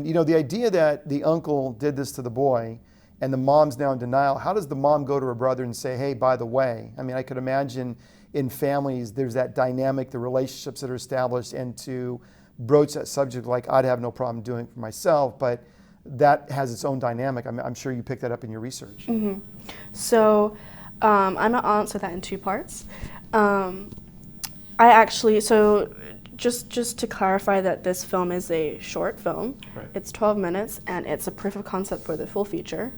you know, the idea that the uncle did this to the boy and the mom's now in denial, how does the mom go to her brother and say, hey, by the way? I mean, I could imagine in families there's that dynamic, the relationships that are established, and to broach that subject like, I'd have no problem doing it for myself, but that has its own dynamic. I'm sure you picked that up in your research. Mm-hmm. So I'm going to answer that in two parts. Just to clarify that this film is a short film. Right. It's 12 minutes and it's a proof of concept for the full feature.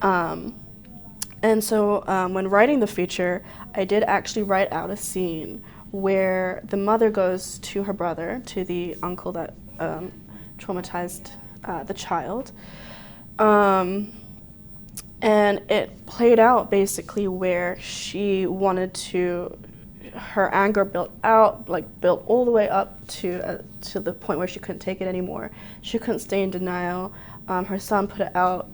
And so when writing the feature, I did actually write out a scene where the mother goes to her brother, to the uncle that traumatized the child. And it played out basically where she wanted to, her anger built all the way up to the point where she couldn't take it anymore. She couldn't stay in denial. Her son put it out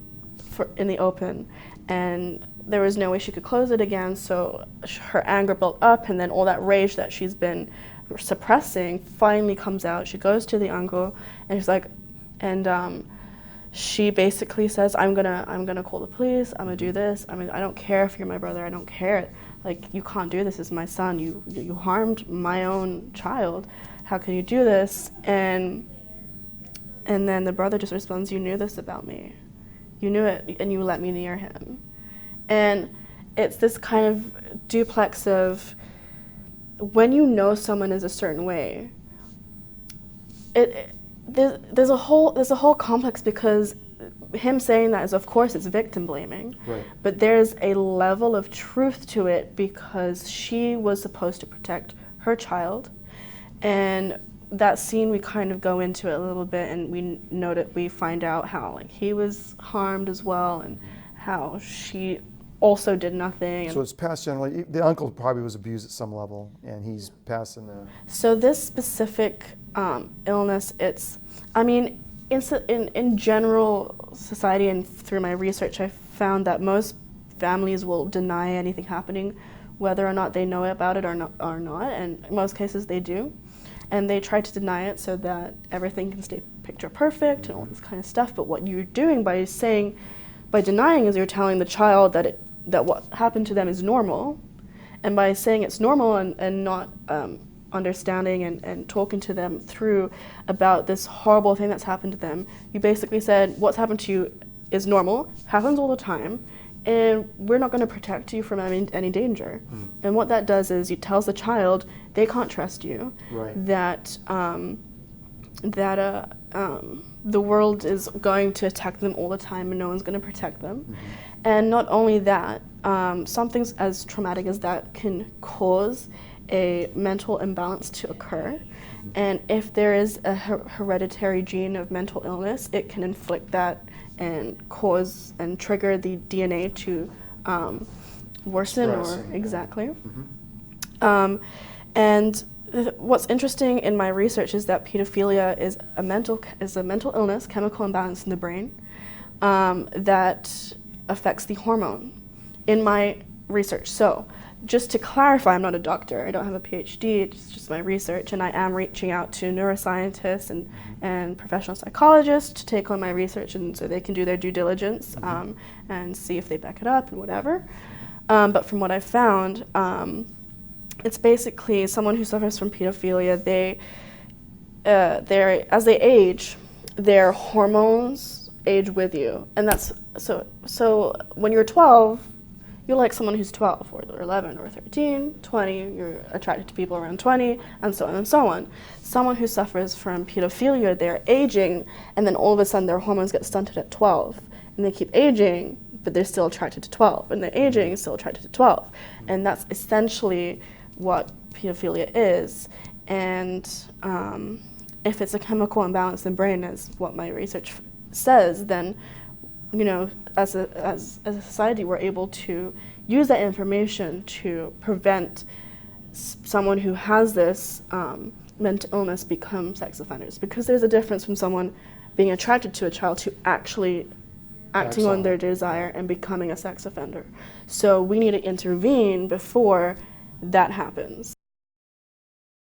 in the open, and there was no way she could close it again, so her anger built up, and then all that rage that she's been suppressing finally comes out. She goes to the uncle, and she's like, she basically says, I'm gonna call the police, I'm gonna do this, I don't care if you're my brother, I don't care. Like, you can't do this, it's my son, you harmed my own child, how can you do this? And then the brother just responds, you knew this about me. You knew it, and you let me near him. And it's this kind of duplex of, when you know someone is a certain way, there's a whole complex, because him saying that is, of course, it's victim blaming, right. But there's a level of truth to it, because she was supposed to protect her child, and that scene we kind of go into it a little bit, and we find out how, like, he was harmed as well, and how she also did nothing. So it's passed generally. The uncle probably was abused at some level, and he's passing the. So this specific illness, in general society and through my research, I found that most families will deny anything happening, whether or not they know about it or not, and in most cases they do. And they try to deny it so that everything can stay picture perfect and all this kind of stuff. But what you're doing by denying is you're telling the child that what happened to them is normal. And by saying it's normal and not understanding and talking to them through about this horrible thing that's happened to them, you basically said, what's happened to you is normal, happens all the time, and we're not going to protect you from any danger. And what that does is it tells the child they can't trust you, right. that the world is going to attack them all the time and no one's going to protect them. And not only that, something as traumatic as that can cause a mental imbalance to occur. And if there is a hereditary gene of mental illness, it can inflict that and cause and trigger the DNA to worsen exactly. And what's interesting in my research is that pedophilia is a mental illness, chemical imbalance in the brain, that affects the hormone in my research. So just to clarify, I'm not a doctor, I don't have a PhD, it's just my research, and I am reaching out to neuroscientists and professional psychologists to take on my research, and so they can do their due diligence and see if they back it up and whatever. But from what I've found, it's basically someone who suffers from pedophilia, as they age, their hormones age with you. And that's, so when you're 12, you're like someone who's 12 or 11 or 13, 20, you're attracted to people around 20, and so on and so on. Someone who suffers from pedophilia, they're aging, and then all of a sudden their hormones get stunted at 12, and they keep aging, but they're still attracted to 12, and they're aging, still attracted to 12. And that's essentially what pedophilia is. And if it's a chemical imbalance in the brain, as what my research says, then as a society, we're able to use that information to prevent someone who has this mental illness become sex offenders. Because there's a difference from someone being attracted to a child to actually acting on their desire and becoming a sex offender. So we need to intervene before that happens.